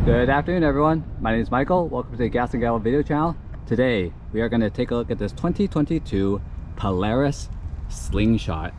Good afternoon, everyone. My name is Michael. Welcome to the Gas and Gavel video channel. Today, we are going to take a look at this 2022 Polaris Slingshot.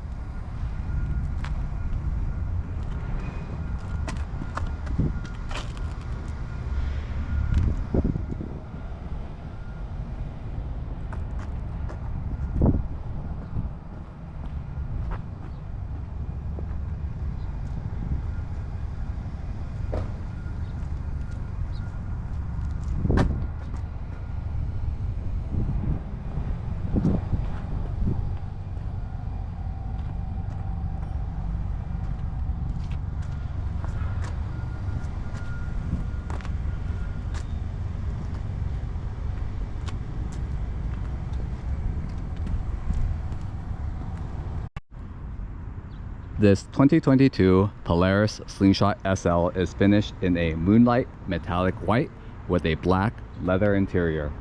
This 2022 Polaris Slingshot SL is finished in a moonlight metallic white with a black leather interior.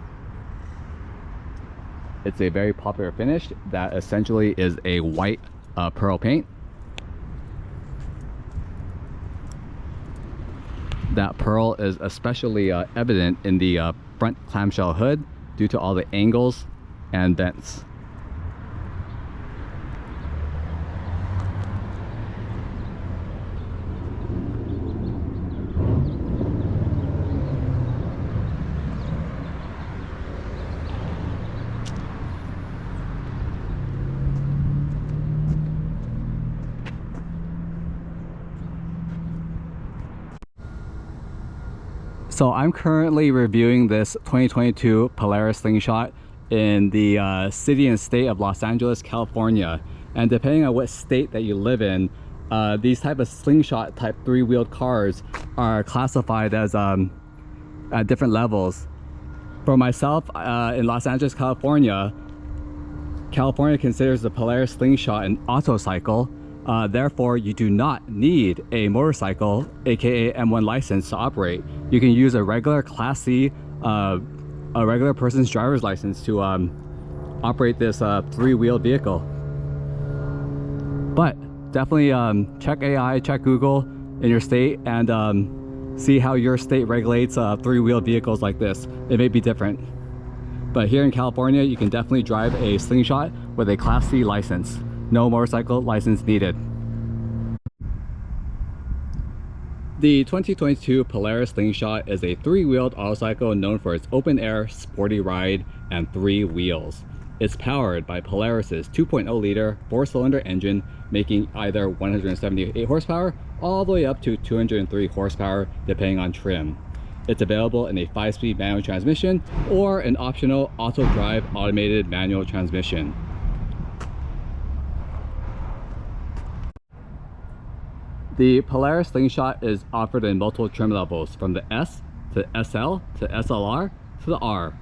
It's a very popular finish that essentially is a white pearl paint. That pearl is especially evident in the front clamshell hood due to all the angles and bends. So I'm currently reviewing this 2022 Polaris Slingshot in the city and state of Los Angeles, California. And depending on what state that you live in, these type of slingshot type three-wheeled cars are classified as at different levels. For myself, in Los Angeles, California considers the Polaris Slingshot an autocycle. Therefore, you do not need a motorcycle, aka M1 license, to operate. You can use a regular Class C, a regular person's driver's license to operate this three-wheeled vehicle. But definitely check AI, check Google in your state, and see how your state regulates three-wheeled vehicles like this. It may be different. But here in California, you can definitely drive a Slingshot with a Class C license. No motorcycle license needed. The 2022 Polaris Slingshot is a three-wheeled autocycle known for its open-air, sporty ride, and three wheels. It's powered by Polaris's 2.0-liter four-cylinder engine, making either 178 horsepower all the way up to 203 horsepower, depending on trim. It's available in a 5-speed manual transmission or an optional auto-drive automated manual transmission. The Polaris Slingshot is offered in multiple trim levels, from the S to SL to SLR to the R.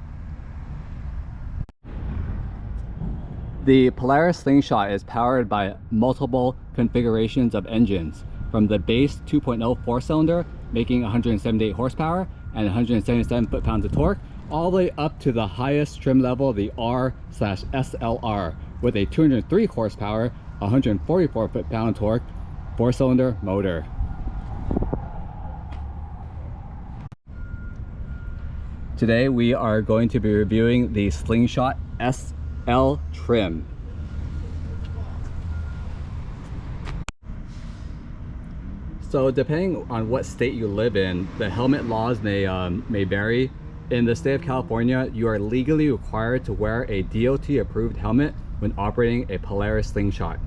The Polaris Slingshot is powered by multiple configurations of engines, from the base 2.0 four-cylinder making 178 horsepower and 177 foot-pounds of torque, all the way up to the highest trim level, the R/SLR, with a 203 horsepower, 144 foot-pound torque, four-cylinder motor. Today we are going to be reviewing the Slingshot SL trim. So depending on what state you live in, the helmet laws may vary. In the state of California, you are legally required to wear a DOT approved helmet when operating a Polaris Slingshot.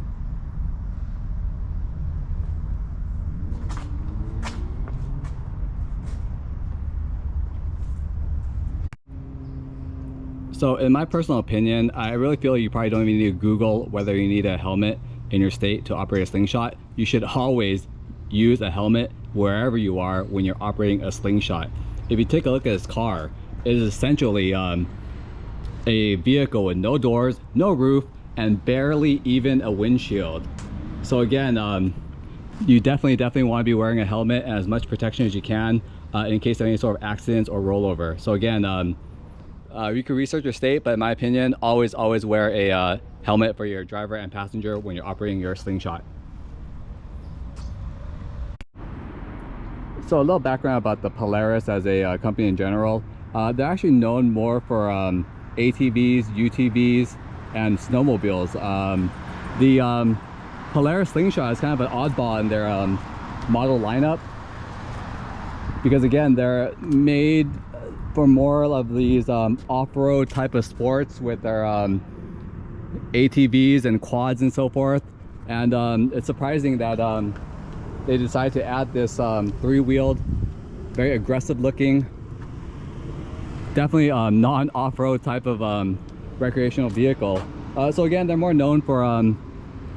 So in my personal opinion, I really feel you probably don't even need to Google whether you need a helmet in your state to operate a Slingshot. You should always use a helmet wherever you are when you're operating a Slingshot. If you take a look at this car, it is essentially a vehicle with no doors, no roof, and barely even a windshield. So again, you definitely want to be wearing a helmet and as much protection as you can in case of any sort of accidents or rollover. So again, you can research your state, but in my opinion, always wear a helmet for your driver and passenger when you're operating your Slingshot. So a little background about the Polaris as a company in general. They're actually known more for ATVs, UTVs, and snowmobiles. The Polaris Slingshot is kind of an oddball in their model lineup, because again, they're made for more of these off-road type of sports with their ATVs and quads and so forth. And it's surprising that they decided to add this three-wheeled, very aggressive looking, definitely non-off-road type of recreational vehicle. So again, they're more known for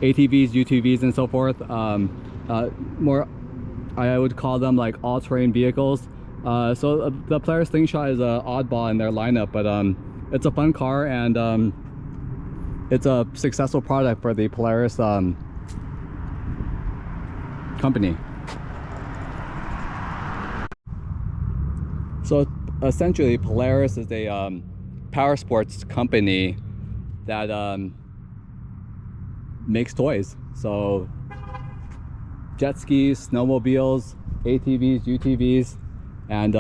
ATVs, UTVs, and so forth. More, I would call them like all-terrain vehicles. So the Polaris Slingshot is an oddball in their lineup, but it's a fun car, and it's a successful product for the Polaris company. So essentially, Polaris is a power sports company that makes toys. So jet skis, snowmobiles, ATVs, UTVs, and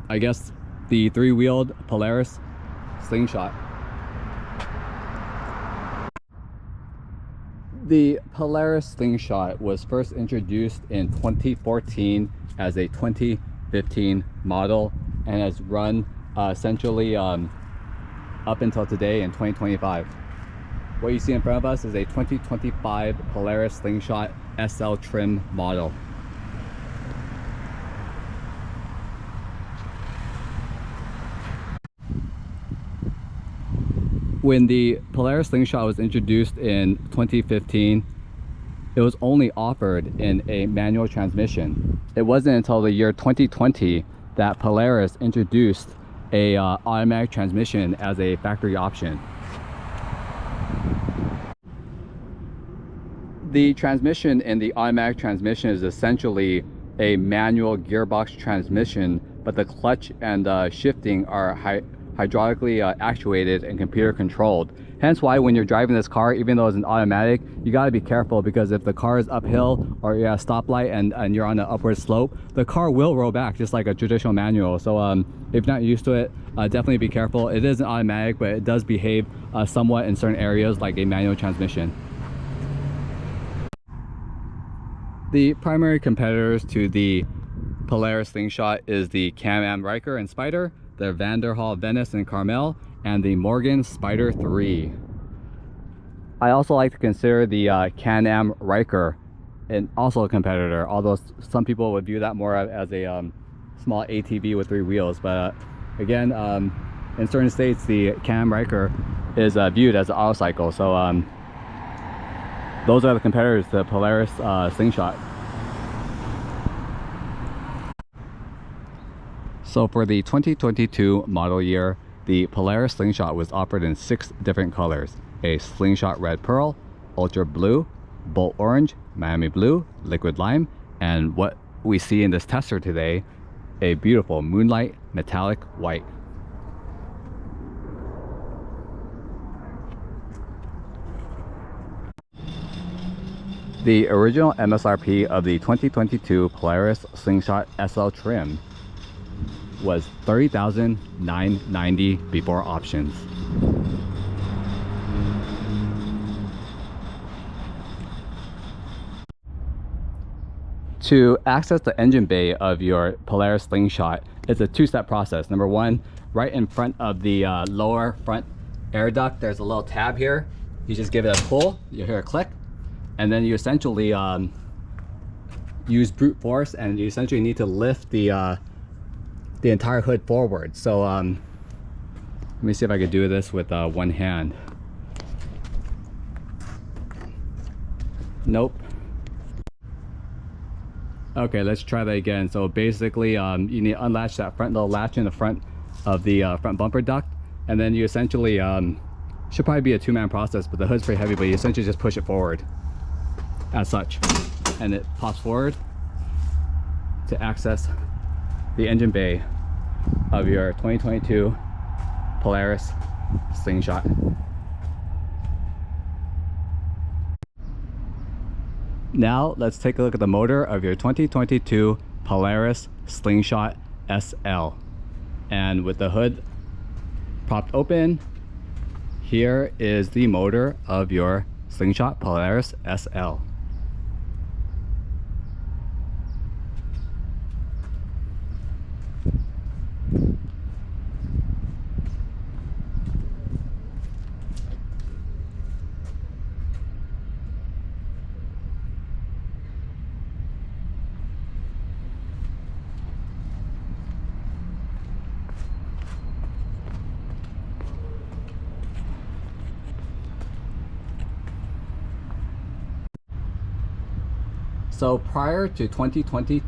I guess the three-wheeled Polaris Slingshot. The Polaris Slingshot was first introduced in 2014 as a 2015 model, and has run essentially up until today in 2025. What you see in front of us is a 2025 Polaris Slingshot SL trim model. When the Polaris Slingshot was introduced in 2015, it was only offered in a manual transmission. It wasn't until the year 2020 that Polaris introduced a automatic transmission as a factory option. The transmission in the automatic transmission is essentially a manual gearbox transmission, but the clutch and shifting are hydraulically actuated and computer controlled. Hence why when you're driving this car, even though it's an automatic, you got to be careful, because if the car is uphill or you're at a stoplight and you're on an upward slope, the car will roll back just like a traditional manual. So if you're not used to it, definitely be careful. It is an automatic, but it does behave somewhat in certain areas like a manual transmission. The primary competitors to the Polaris Slingshot is the camamryker and Spyder, the Vanderhallvenice and Carmel, and the Morgan Spyder 3. I also like to consider the canamryker and also a competitor, although some people would view that more as a small ATV with three wheels. But again, in certain states, the canamryker is viewed as an autocycle. So those are the competitors to the Polaris Slingshot. So for the 2022 model year, the Polaris Slingshot was offered in 6 different colors: a Slingshot Red Pearl, Ultra Blue, Bolt Orange, Miami Blue, Liquid Lime, and what we see in this tester today, a beautiful Moonlight Metallic White. The original MSRP of the 2022 Polaris Slingshot SL trim was $30,990 before options. To access the engine bay of your Polaris Slingshot, it's a 2-step process. Number 1, right in front of the lower front air duct, there's a little tab here. You just give it a pull, you hear a click, and then you essentially use brute force, and you essentially need to lift the entire hood forward. So let me see if I could do this with one hand. Nope. Okay, let's try that again. So basically you need to unlatch that front little latch in the front of the front bumper duct, and then you essentially should probably be a 2-man process, but the hood's pretty heavy, but you essentially just push it forward as such, and it pops forward to access the engine bay of your 2022 Polaris Slingshot. Now let's take a look at the motor of your 2022 Polaris Slingshot SL. And with the hood propped open, here is the motor of your Slingshot Polaris SL. So prior to 2020,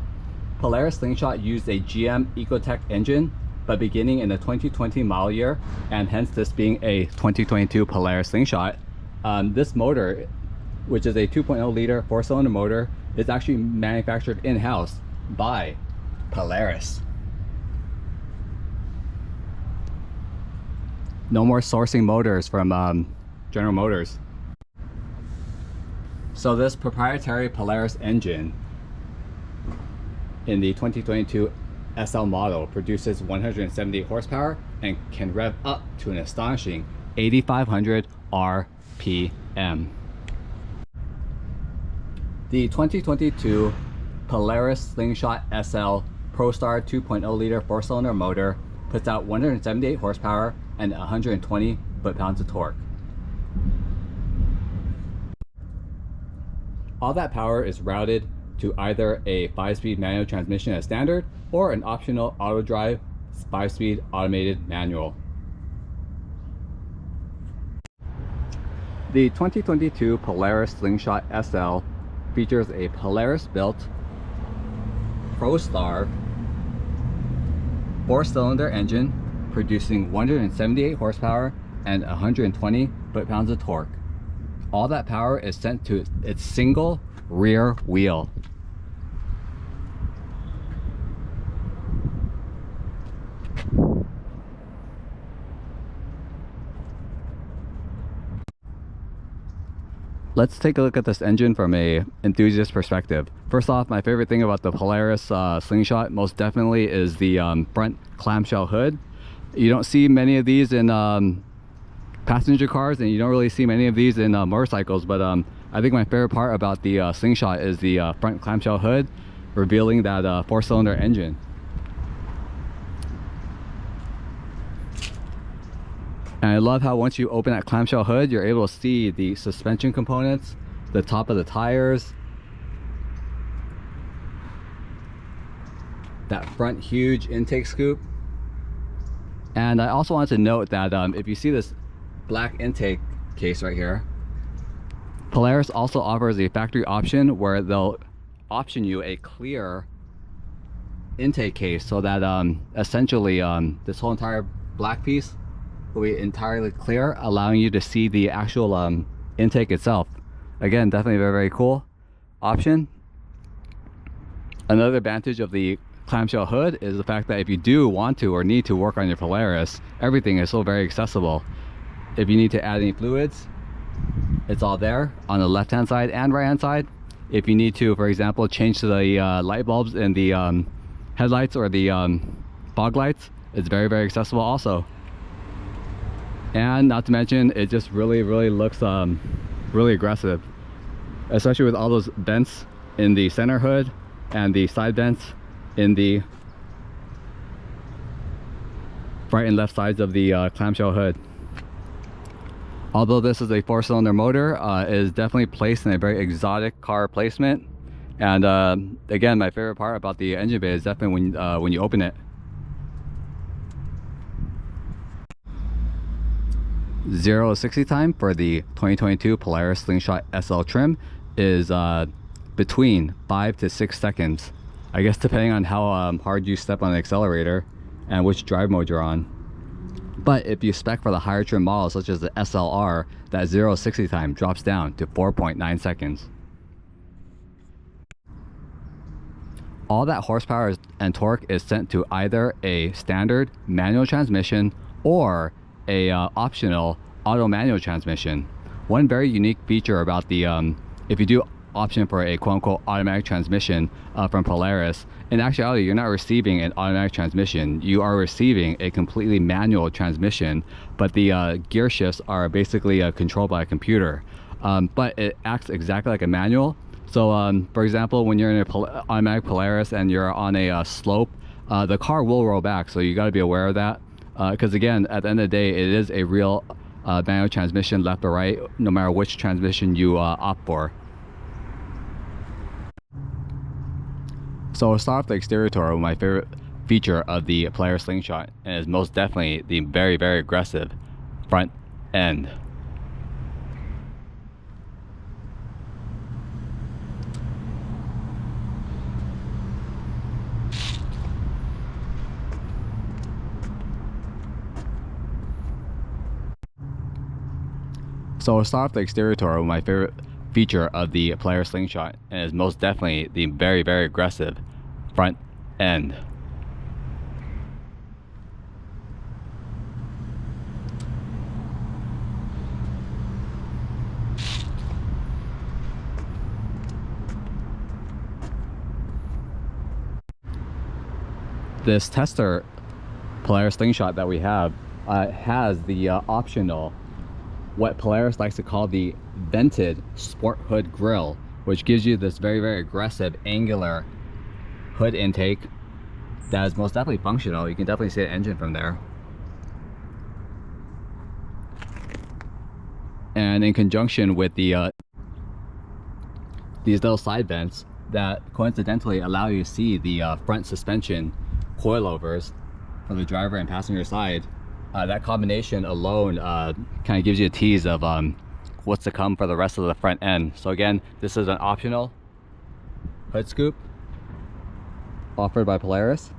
Polaris Slingshot used a GM Ecotech engine, but beginning in the 2020 model year, and hence this being a 2022 Polaris Slingshot, this motor, which is a 2.0 liter 4-cylinder motor, is actually manufactured in-house by Polaris. No more sourcing motors from General Motors. So this proprietary Polaris engine in the 2022 SL model produces 178 horsepower and can rev up to an astonishing 8,500 RPM. The 2022 Polaris Slingshot SL ProStar 2.0 liter 4-cylinder motor puts out 178 horsepower and 120 foot-pounds of torque. All that power is routed to either a 5-speed manual transmission as standard or an optional auto drive 5-speed automated manual. The 2022 Polaris Slingshot SL features a Polaris-built ProStar 4-cylinder engine producing 178 horsepower and 120 foot-pounds of torque. All that power is sent to its single rear wheel. Let's take a look at this engine from a enthusiast perspective. First off, my favorite thing about the Polaris Slingshot most definitely is the front clamshell hood. You don't see many of these in passenger cars, and you don't really see many of these in motorcycles, but I think my favorite part about the Slingshot is the front clamshell hood, revealing that 4-cylinder engine. And I love how once you open that clamshell hood, you're able to see the suspension components, the top of the tires, that front huge intake scoop. And I also wanted to note that if you see this black intake case right here, Polaris also offers a factory option where they'll option you a clear intake case, so that essentially this whole entire black piece will be entirely clear, allowing you to see the actual intake itself. Again, definitely a very, very cool option. Another advantage of the clamshell hood is the fact that if you do want to or need to work on your Polaris, everything is so very accessible. If you need to add any fluids, it's all there on the left hand side and right hand side. If you need to, for example, change to the light bulbs in the headlights or the fog lights, it's very, very accessible also. And not to mention, it just really looks really aggressive, especially with all those vents in the center hood and the side vents in the right and left sides of the clamshell hood. Although this is a 4-cylinder motor, it is definitely placed in a very exotic car placement. And again, my favorite part about the engine bay is definitely when you open it. 0 to 60 time for the 2022 Polaris Slingshot SL trim is between 5 to 6 seconds. I guess depending on how hard you step on the accelerator and which drive mode you're on. But if you spec for the higher trim models such as the SLR, that 0 to 60 time drops down to 4.9 seconds. All that horsepower and torque is sent to either a standard manual transmission or a optional auto manual transmission. One very unique feature about the if you do option for a quote-unquote automatic transmission from Polaris. In actuality, you're not receiving an automatic transmission. You are receiving a completely manual transmission, but the gear shifts are basically controlled by a computer. But it acts exactly like a manual. So for example, when you're in an automatic Polaris and you're on a slope, the car will roll back, so you got to be aware of that. Because again, at the end of the day, it is a real manual transmission, left or right, no matter which transmission you opt for. So I'll start off the exterior tour with my favorite feature of the Polaris Slingshot, and is most definitely the very, very aggressive front end. So I'll start off the exterior tour with my favorite feature of the Polaris Slingshot, and is most definitely the very, very aggressive front end. This tester Polaris Slingshot that we have has the optional, what Polaris likes to call the vented sport hood grille, which gives you this very, very aggressive angular hood intake that is most definitely functional. You can definitely see the engine from there. And in conjunction with the these little side vents that coincidentally allow you to see the front suspension coilovers from the driver and passenger side, that combination alone kind of gives you a tease of what's to come for the rest of the front end. So again, this is an optional hood scoop offered by Polaris,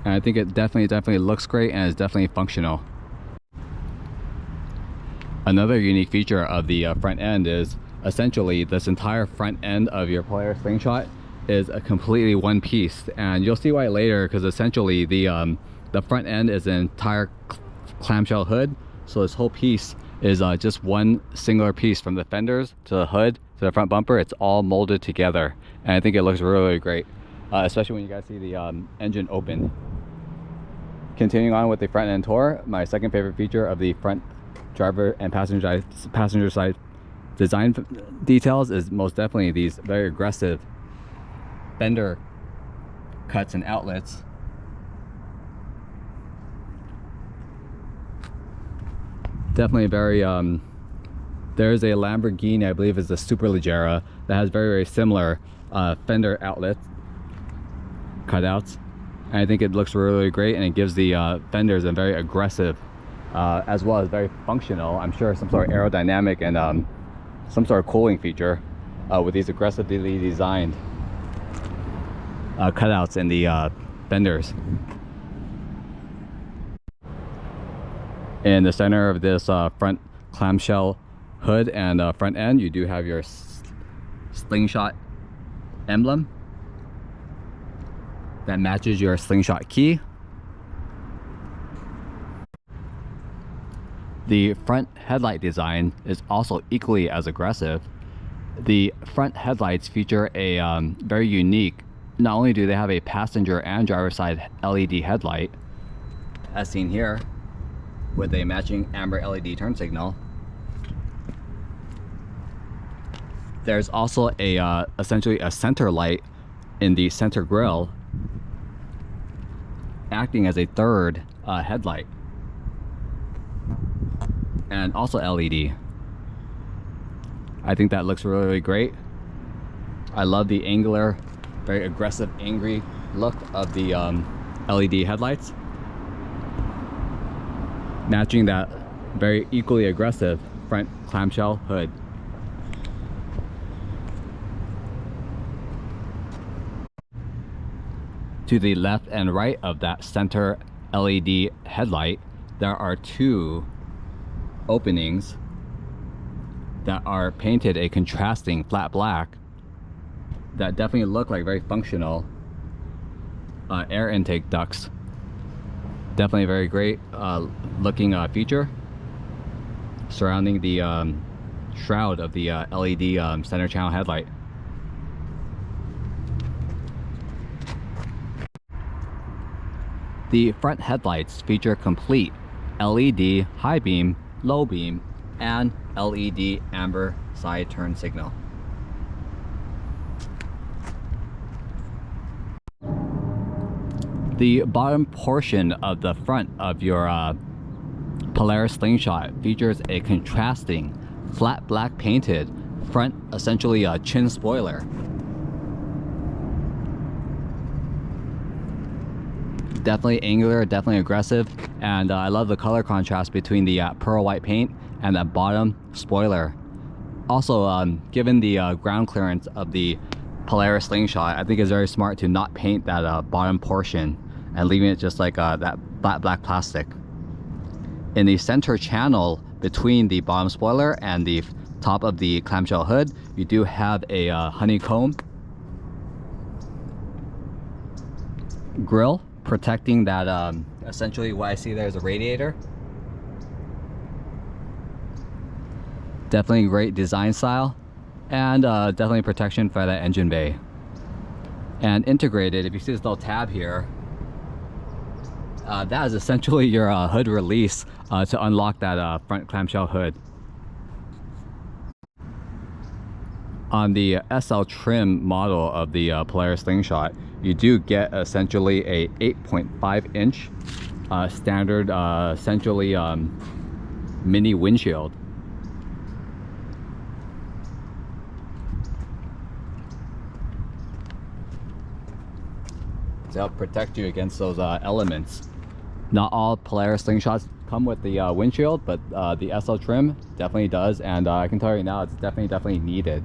and I think it definitely looks great and is definitely functional. Another unique feature of the front end is essentially this entire front end of your Polaris Slingshot is a completely one piece, and you'll see why later, because essentially the front end is an entire clamshell hood. So this whole piece is just one singular piece, from the fenders to the hood to the front bumper. It's all molded together, and I think it looks really, really great, especially when you guys see the engine open. Continuing on with the front end tour, my second favorite feature of the front driver and passenger side design details is most definitely these very aggressive fender cuts and outlets. Definitely very there's a Lamborghini, I believe is the Superleggera, that has very, very similar fender outlet cutouts, and I think it looks really, really great, and it gives the fenders a very aggressive as well as very functional, I'm sure, some sort of aerodynamic and some sort of cooling feature with these aggressively designed cutouts in the fenders. In the center of this front clamshell hood and front end, you do have your slingshot emblem that matches your slingshot key. The front headlight design is also equally as aggressive. The front headlights feature a very unique, not only do they have a passenger and driver side LED headlight, as seen here, with a matching amber LED turn signal. There's also a essentially a center light in the center grille, acting as a third headlight, and also LED. I think that looks really, really great. I love the angular, very aggressive, angry look of the LED headlights, matching that very equally aggressive front clamshell hood. To the left and right of that center LED headlight, there are two openings that are painted a contrasting flat black that definitely look like very functional air intake ducts. Definitely a very great looking feature surrounding the shroud of the LED center channel headlight. The front headlights feature complete LED high beam, low beam, and LED amber side turn signal. The bottom portion of the front of your Polaris Slingshot features a contrasting flat black painted front, essentially a chin spoiler. Definitely angular, definitely aggressive, and I love the color contrast between the pearl white paint and that bottom spoiler. Also, given the ground clearance of the Polaris Slingshot, I think it's very smart to not paint that bottom portion and leaving it just like that flat black plastic. In the center channel between the bottom spoiler and the top of the clamshell hood, you do have a honeycomb grill protecting that, essentially what I see there is a radiator. Definitely great design style, and definitely protection for that engine bay. And integrated, if you see this little tab here, that is essentially your hood release to unlock that front clamshell hood. On the SL trim model of the Polaris Slingshot, you do get essentially a 8.5 inch standard, essentially mini windshield. To help protect you against those elements. Not all Polaris Slingshots come with the windshield, but the SL trim definitely does, and I can tell you right now it's definitely needed.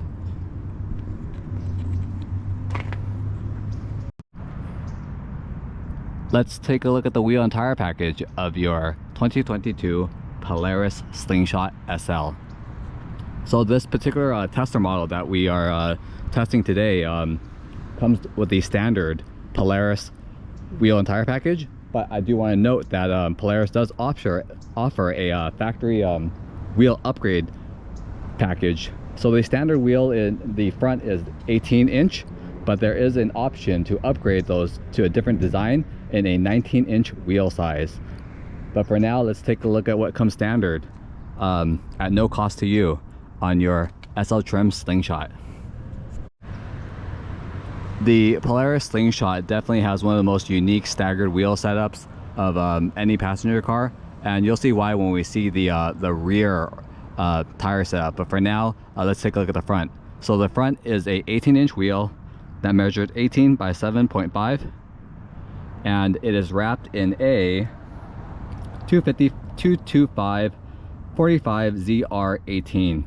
Let's take a look at the wheel and tire package of your 2022 Polaris Slingshot SL. So this particular tester model that we are testing today comes with the standard Polaris wheel and tire package, but I do want to note that Polaris does offer a factory wheel upgrade package. So the standard wheel in the front is 18 inch, but there is an option to upgrade those to a different design in a 19 inch wheel size. But for now, let's take a look at what comes standard at no cost to you on your SL trim Slingshot. The Polaris Slingshot definitely has one of the most unique staggered wheel setups of any passenger car, and you'll see why when we see the rear tire setup. But for now, let's take a look at the front. So the front is a 18 inch wheel that measured 18 by 7.5, and it is wrapped in a 225 45 ZR18.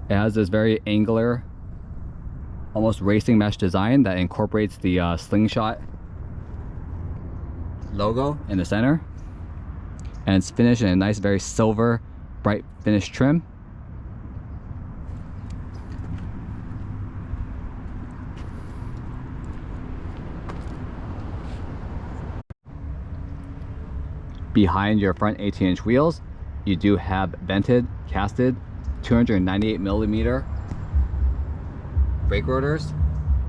It has this very angular, almost racing mesh design that incorporates the Slingshot logo in the center, and it's finished in a nice, very silver, bright finish trim. Behind your front 18 inch wheels, you do have vented, casted 298mm brake rotors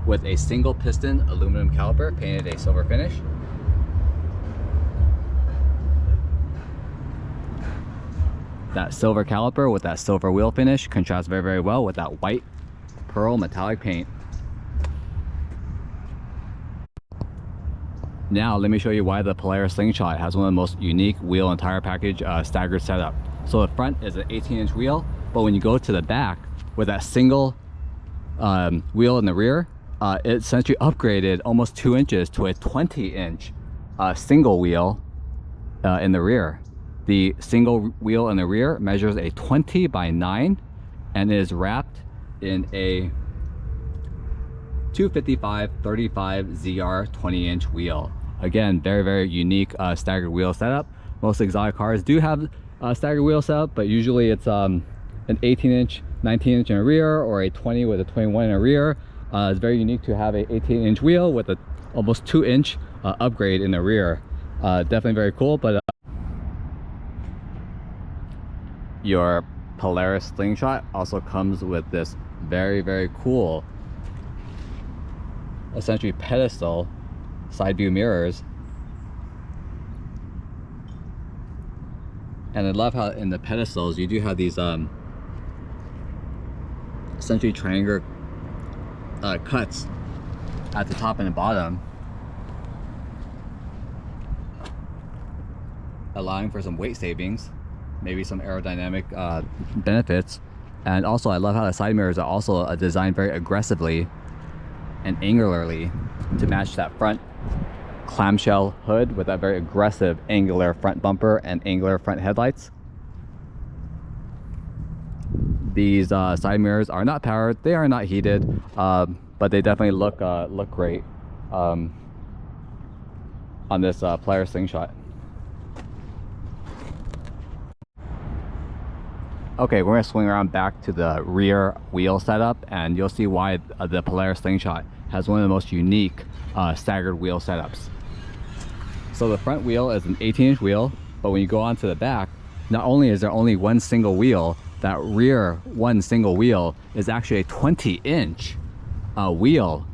with a single piston aluminum caliper painted a silver finish. That silver caliper with that silver wheel finish contrasts very, very well with that white pearl metallic paint. Now let me show you why the Polaris Slingshot has one of the most unique wheel and tire package staggered setup. So the front is an 18 inch wheel, but when you go to the back with that single wheel in the rear, it essentially upgraded almost 2 inches to a 20 inch single wheel in the rear. The single wheel in the rear measures a 20 by 9 and is wrapped in a 255 35 ZR 20 inch wheel. Again, very, very unique staggered wheel setup. Most exotic cars do have a staggered wheel setup, but usually it's an 18 inch, 19 inch in a rear, or a 20 with a 21 in a rear. It's very unique to have a 18 inch wheel with a almost 2 inch upgrade in the rear. Definitely very cool. But your Polaris Slingshot also comes with this very cool, essentially pedestal side view mirrors. And I love how in the pedestals you do have these essentially triangular cuts at the top and the bottom, allowing for some weight savings, maybe some aerodynamic benefits. And also I love how the side mirrors are also designed very aggressively and angularly to match that front clamshell hood with that very aggressive angular front bumper and angular front headlights. These side mirrors are not powered, they are not heated, but they definitely look great on this Polaris Slingshot. Okay, we're gonna swing around back to the rear wheel setup, and you'll see why the Polaris Slingshot has one of the most unique staggered wheel setups. So the front wheel is an 18-inch wheel, but when you go onto the back, not only is there only one single wheel, that rear one single wheel is actually a 20-inch wheel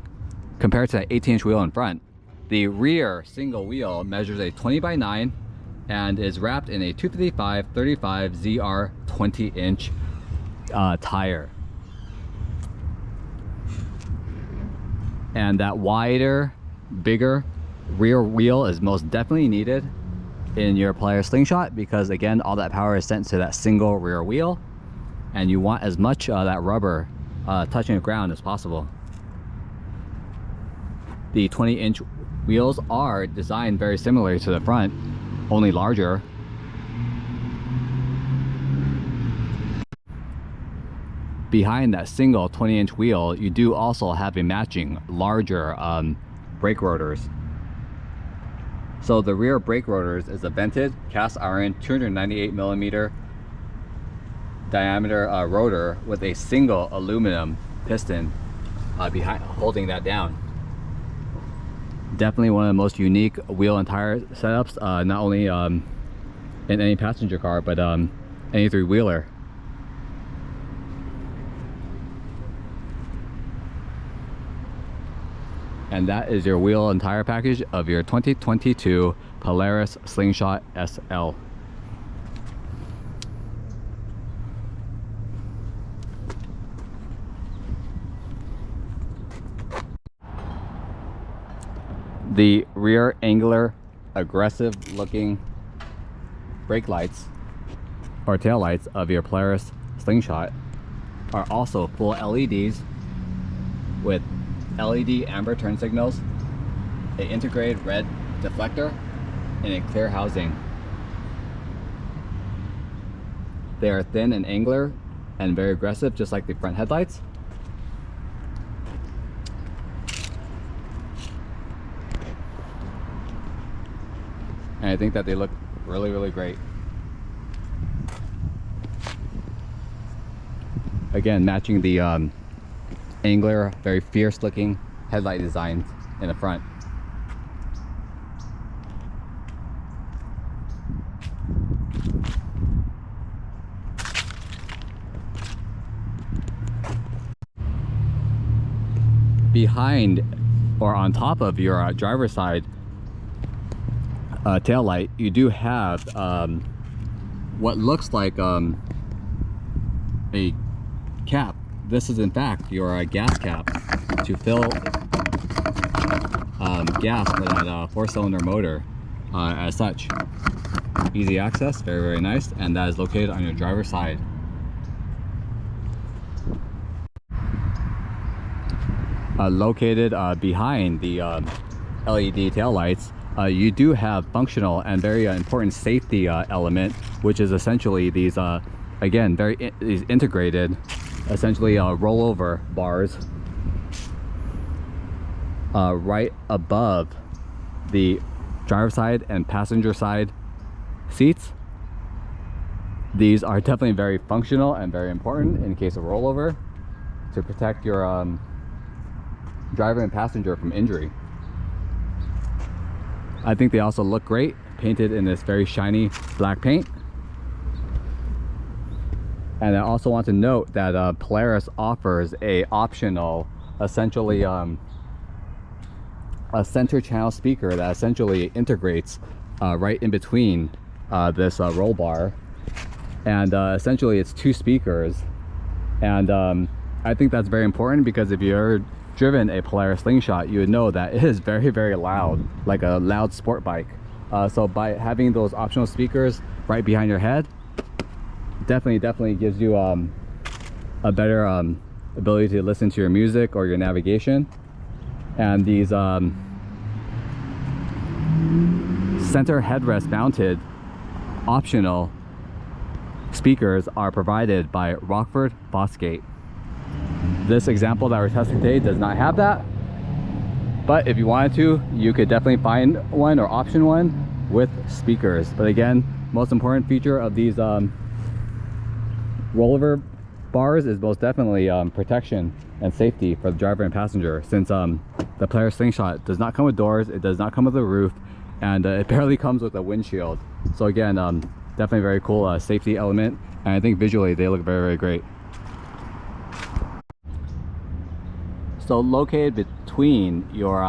compared to that 18-inch wheel in front. The rear single wheel measures a 20x9 and is wrapped in a 255/35 ZR 20-inch tire. And that wider, bigger rear wheel is most definitely needed in your Polaris Slingshot, because again, all that power is sent to that single rear wheel, and you want as much that rubber touching the ground as possible. The 20-inch wheels are designed very similar to the front, only larger. Behind that single 20-inch wheel, you do also have a matching larger brake rotors. So the rear brake rotors is a vented cast iron 298mm diameter rotor with a single aluminum piston behind holding that down. Definitely one of the most unique wheel and tire setups, not only in any passenger car, but any three-wheeler. And that is your wheel and tire package of your 2022 Polaris Slingshot SL. The rear angular aggressive looking brake lights or tail lights of your Polaris Slingshot are also full LEDs with LED amber turn signals, an integrated red deflector, and a clear housing. They are thin and angular and very aggressive, just like the front headlights. And I think that they look really great. Again, matching the angular, very fierce looking headlight designs in the front. Behind or on top of your driver's side tail light, you do have what looks like a cap. This is in fact your gas cap to fill gas for that 4-cylinder motor. As such, easy access, very nice, and that is located on your driver's side. Located behind the LED tail lights, you do have functional and very important safety element, which is essentially these again these integrated essentially rollover bars right above the driver's side and passenger side seats. These are definitely very functional and very important in case of rollover to protect your driver and passenger from injury. I think they also look great painted in this very shiny black paint. And I also want to note that Polaris offers a optional, essentially a center channel speaker that essentially integrates right in between this roll bar, and essentially it's 2 speakers. And I think that's very important, because if you've ever driven a Polaris Slingshot, you would know that it is very, very loud, like a loud sport bike. So by having those optional speakers right behind your head, definitely gives you a better ability to listen to your music or your navigation. And these center headrest mounted optional speakers are provided by Rockford Fosgate. This example that we're testing today does not have that, but if you wanted to, you could definitely find one or option one with speakers. But again, most important feature of these rollover bars is most definitely protection and safety for the driver and passenger, since the Polaris Slingshot does not come with doors, it does not come with a roof, and it barely comes with a windshield. So again, definitely very cool safety element, and I think visually they look very, very great. So located between your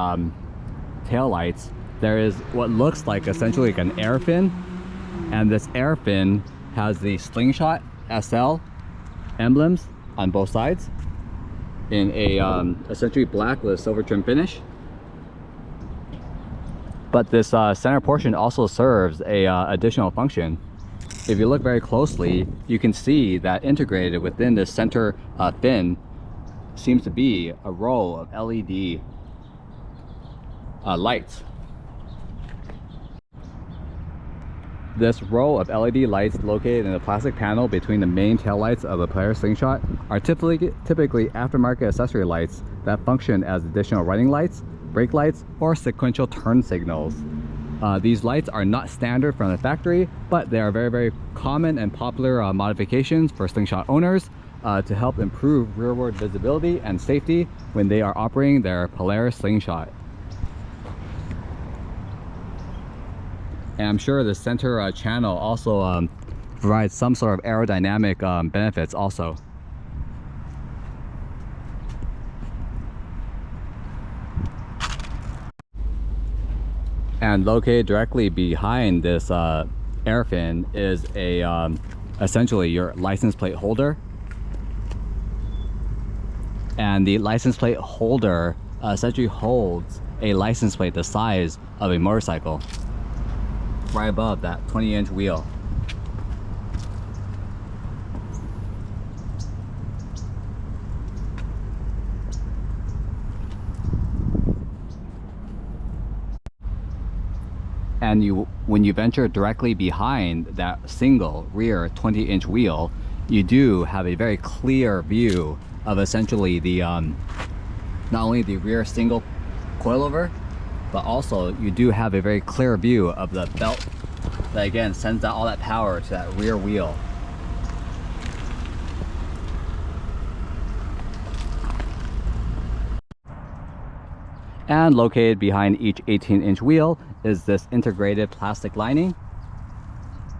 tail lights, there is what looks like essentially like an air fin, and this air fin has the Slingshot SL emblems on both sides in a essentially black with a silver trim finish. But this center portion also serves a additional function. If you look very closely, you can see that integrated within this center fin seems to be a row of LED lights. This row of LED lights located in the plastic panel between the main tail lights of the Polaris Slingshot are typically aftermarket accessory lights that function as additional running lights, brake lights, or sequential turn signals. These lights are not standard from the factory, but they are very, very common and popular modifications for Slingshot owners to help improve rearward visibility and safety when they are operating their Polaris Slingshot. And I'm sure the center channel also provides some sort of aerodynamic benefits also. And located directly behind this air fin is a essentially your license plate holder. And the license plate holder essentially holds a license plate the size of a motorcycle, right above that 20-inch wheel. And when you venture directly behind that single rear 20-inch wheel, you do have a very clear view of essentially the not only the rear single coilover, but also you do have a very clear view of the belt that again sends out all that power to that rear wheel. And located behind each 18-inch wheel is this integrated plastic lining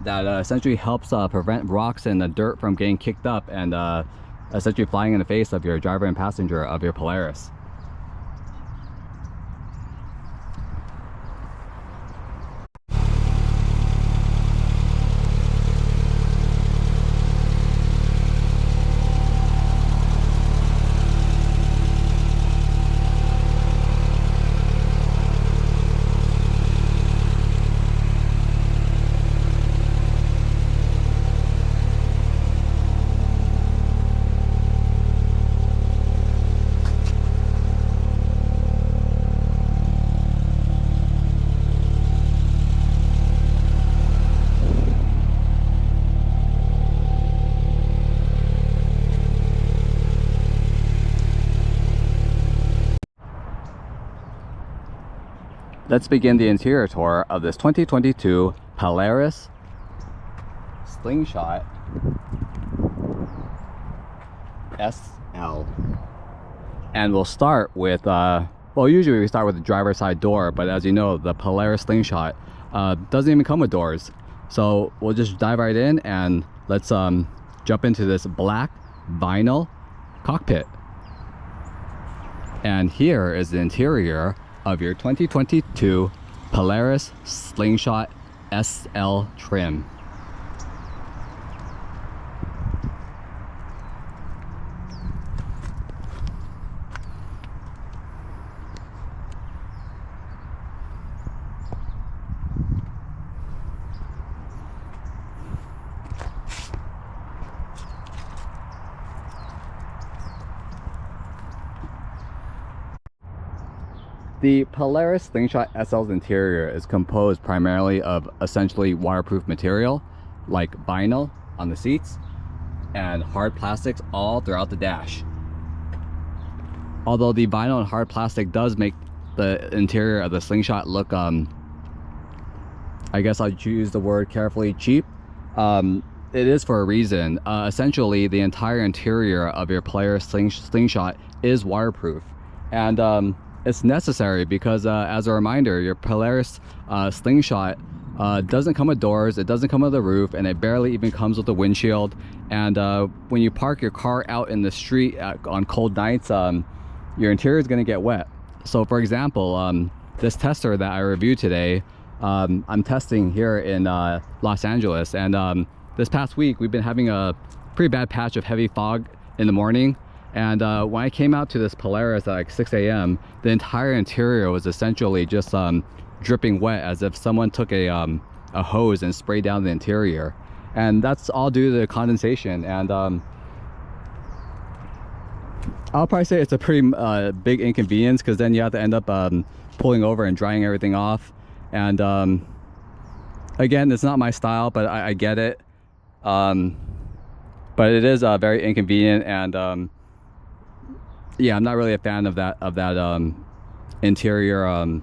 that essentially helps prevent rocks and the dirt from getting kicked up and essentially flying in the face of your driver and passenger of your Polaris. Let's begin the interior tour of this 2022 Polaris Slingshot SL. And we'll start with, well, usually we start with the driver's side door, but as you know, the Polaris Slingshot doesn't even come with doors. So we'll just dive right in and let's jump into this black vinyl cockpit. And here is the interior of your 2022 Polaris Slingshot SL trim. The Polaris Slingshot SL's interior is composed primarily of essentially waterproof material like vinyl on the seats and hard plastics all throughout the dash. Although the vinyl and hard plastic does make the interior of the Slingshot look, I guess I'll use the word carefully, cheap, it is for a reason. Essentially, the entire interior of your Polaris Slingshot is waterproof, and it's necessary because as a reminder, your Polaris Slingshot doesn't come with doors, it doesn't come with a roof, and it barely even comes with a windshield. And when you park your car out in the street on cold nights, your interior is going to get wet. So for example, this tester that I reviewed today, I'm testing here in Los Angeles, and this past week we've been having a pretty bad patch of heavy fog in the morning. And when I came out to this Polaris at like 6 a.m., the entire interior was essentially just dripping wet, as if someone took a hose and sprayed down the interior. And that's all due to the condensation. And I'll probably say it's a pretty big inconvenience, because then you have to end up pulling over and drying everything off. And again, it's not my style, but I get it. But it is very inconvenient, and yeah, I'm not really a fan of that interior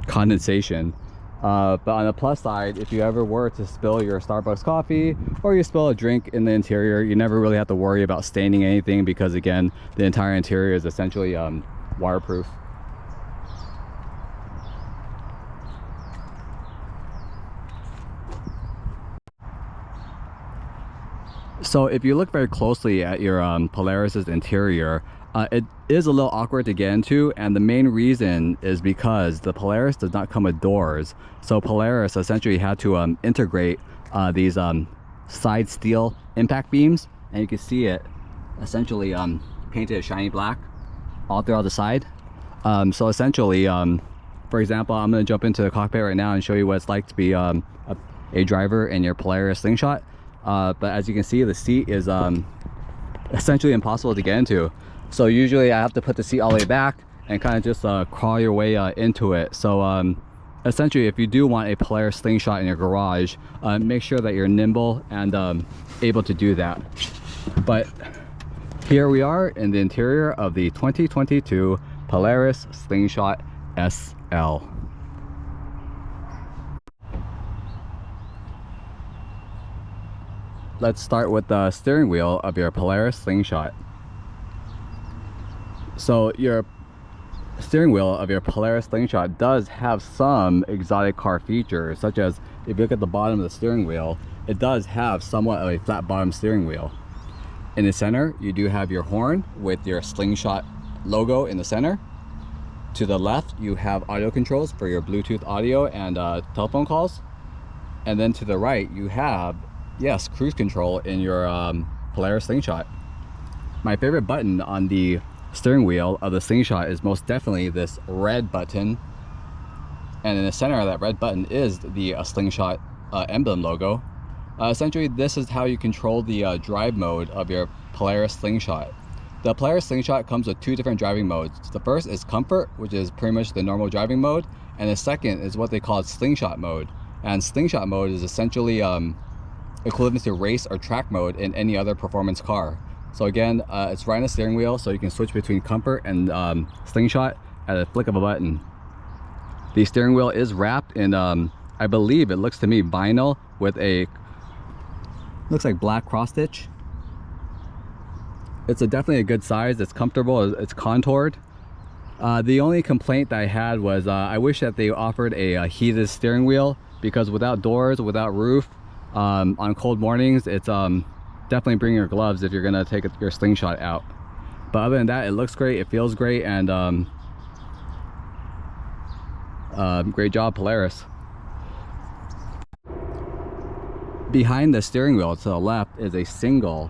condensation. But on the plus side, if you ever were to spill your Starbucks coffee or you spill a drink in the interior, you never really have to worry about staining anything, because again, the entire interior is essentially waterproof. So if you look very closely at your Polaris's interior, it is a little awkward to get into, and the main reason is because the Polaris does not come with doors. So Polaris essentially had to integrate these side steel impact beams, and you can see it essentially painted a shiny black all throughout the side. So essentially, for example, I'm going to jump into the cockpit right now and show you what it's like to be a driver in your Polaris Slingshot. But as you can see, the seat is essentially impossible to get into. So usually I have to put the seat all the way back and kind of just crawl your way into it. So essentially, if you do want a Polaris Slingshot in your garage, make sure that you're nimble and able to do that. But here we are in the interior of the 2022 Polaris Slingshot SL. Let's start with the steering wheel of your Polaris Slingshot. So your steering wheel of your Polaris Slingshot does have some exotic car features, such as if you look at the bottom of the steering wheel, it does have somewhat of a flat bottom steering wheel. In the center, you do have your horn with your Slingshot logo in the center. To the left, you have audio controls for your Bluetooth audio and telephone calls. And then to the right, you have, yes, cruise control in your Polaris Slingshot. My favorite button on the steering wheel of the Slingshot is most definitely this red button, and in the center of that red button is the Slingshot emblem logo. Essentially, this is how you control the drive mode of your Polaris Slingshot. The Polaris Slingshot comes with two different driving modes. The first is comfort, which is pretty much the normal driving mode, and the second is what they call slingshot mode. And slingshot mode is essentially equivalent to race or track mode in any other performance car. So again, it's right on the steering wheel, so you can switch between comfort and slingshot at a flick of a button. The steering wheel is wrapped in, I believe it looks to me, vinyl with a, looks like black cross stitch. It's definitely a good size, it's comfortable, it's contoured. The only complaint that I had was I wish that they offered a heated steering wheel, because without doors, without roof, on cold mornings, it's definitely bring your gloves if you're gonna take your slingshot out. But other than that, it looks great, it feels great, and great job, Polaris. Behind the steering wheel to the left is a single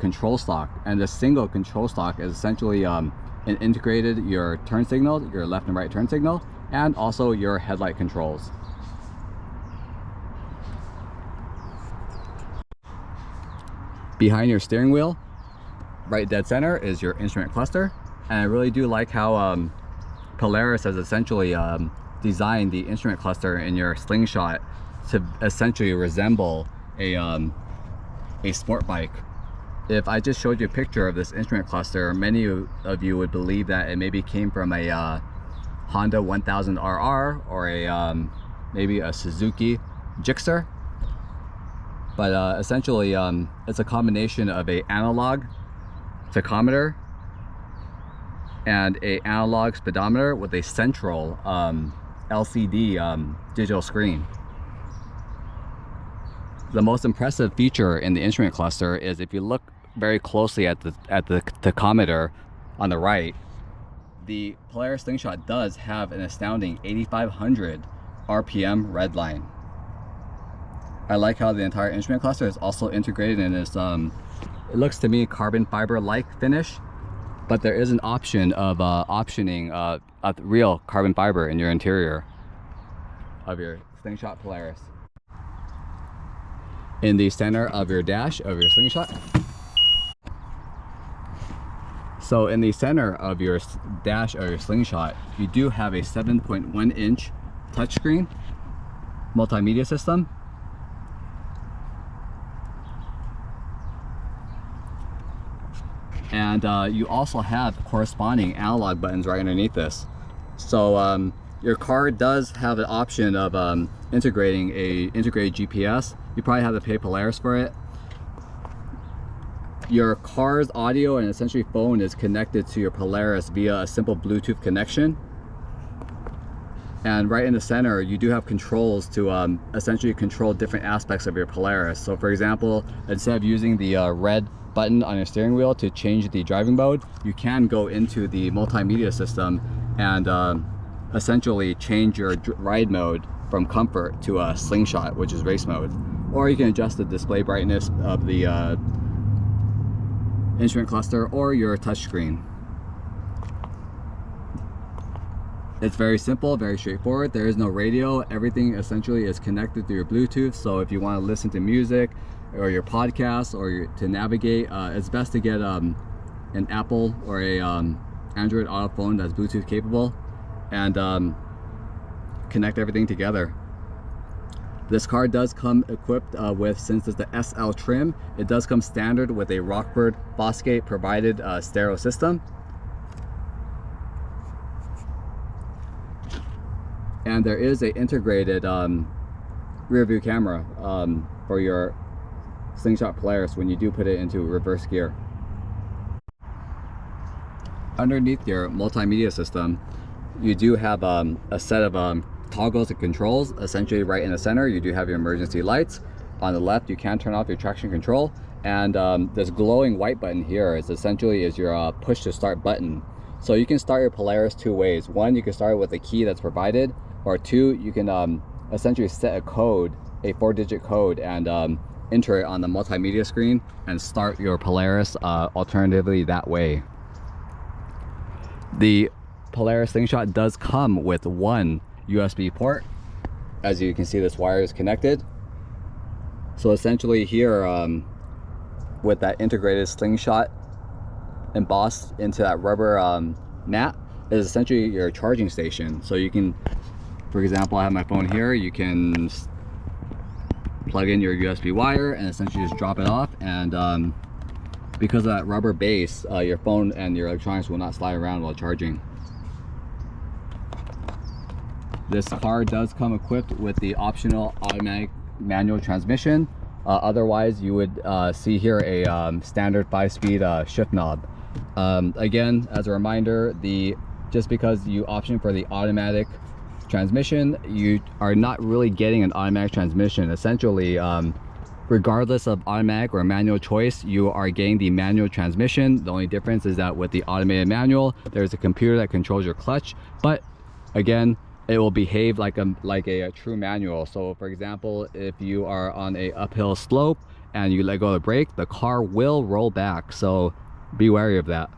control stalk, and the single control stalk is essentially integrated your turn signal, your left and right turn signal, and also your headlight controls. Behind your steering wheel, right dead center, is your instrument cluster, and I really do like how Polaris has essentially designed the instrument cluster in your slingshot to essentially resemble a sport bike. If I just showed you a picture of this instrument cluster, many of you would believe that it maybe came from a Honda 1000RR or a maybe a Suzuki Gixxer. But essentially it's a combination of a analog tachometer and a analog speedometer with a central LCD digital screen. The most impressive feature in the instrument cluster is if you look very closely at the tachometer on the right, the Polaris Slingshot does have an astounding 8,500 RPM red line. I like how the entire instrument cluster is also integrated in this, it looks to me carbon fiber-like finish, but there is an option of optioning a real carbon fiber in your interior of your Slingshot Polaris. In the center of your dash of your Slingshot. So in the center of your dash or your Slingshot, you do have a 7.1 inch touchscreen multimedia system. And you also have corresponding analog buttons right underneath this. So your car does have an option of integrating a integrated GPS. You probably have to pay Polaris for it. Your car's audio and essentially phone is connected to your Polaris via a simple Bluetooth connection. And right in the center, you do have controls to essentially control different aspects of your Polaris. So for example, instead of using the red button on your steering wheel to change the driving mode, you can go into the multimedia system and essentially change your ride mode from comfort to a slingshot, which is race mode. Or you can adjust the display brightness of the instrument cluster or your touchscreen. It's very simple, very straightforward. There is no radio. Everything essentially is connected through your Bluetooth. So if you want to listen to music or your podcast or to navigate, it's best to get an Apple or a Android Auto phone that's Bluetooth capable and connect everything together. This car does come equipped with, since it's the SL trim, it does come standard with a Rockford Fosgate provided stereo system. And there is a integrated rear view camera for your Slingshot Polaris when you do put it into reverse gear. Underneath your multimedia system, you do have a set of toggles and controls. Essentially right in the center, you do have your emergency lights. On the left, you can turn off your traction control. And this glowing white button here is essentially your push to start button. So you can start your Polaris two ways. One, you can start with a key that's provided, or two, you can essentially set a code, a 4-digit code, and enter it on the multimedia screen and start your Polaris alternatively that way. The Polaris Slingshot does come with one USB port. As you can see, this wire is connected. So essentially here, with that integrated Slingshot embossed into that rubber mat, is essentially your charging station. So you can, for example, I have my phone here, you can plug in your USB wire and essentially just drop it off, and because of that rubber base, your phone and your electronics will not slide around while charging. This car does come equipped with the optional automatic manual transmission. Otherwise, you would see here a standard 5-speed shift knob. Again, as a reminder, just because you option for the automatic transmission, you are not really getting an automatic transmission. Essentially, Regardless of automatic or manual choice, you are getting the manual transmission. The only difference is that with the automated manual, there's a computer that controls your clutch, but again, it will behave like a true manual. So for example, if you are on a uphill slope and you let go of the brake, the car will roll back, so be wary of that.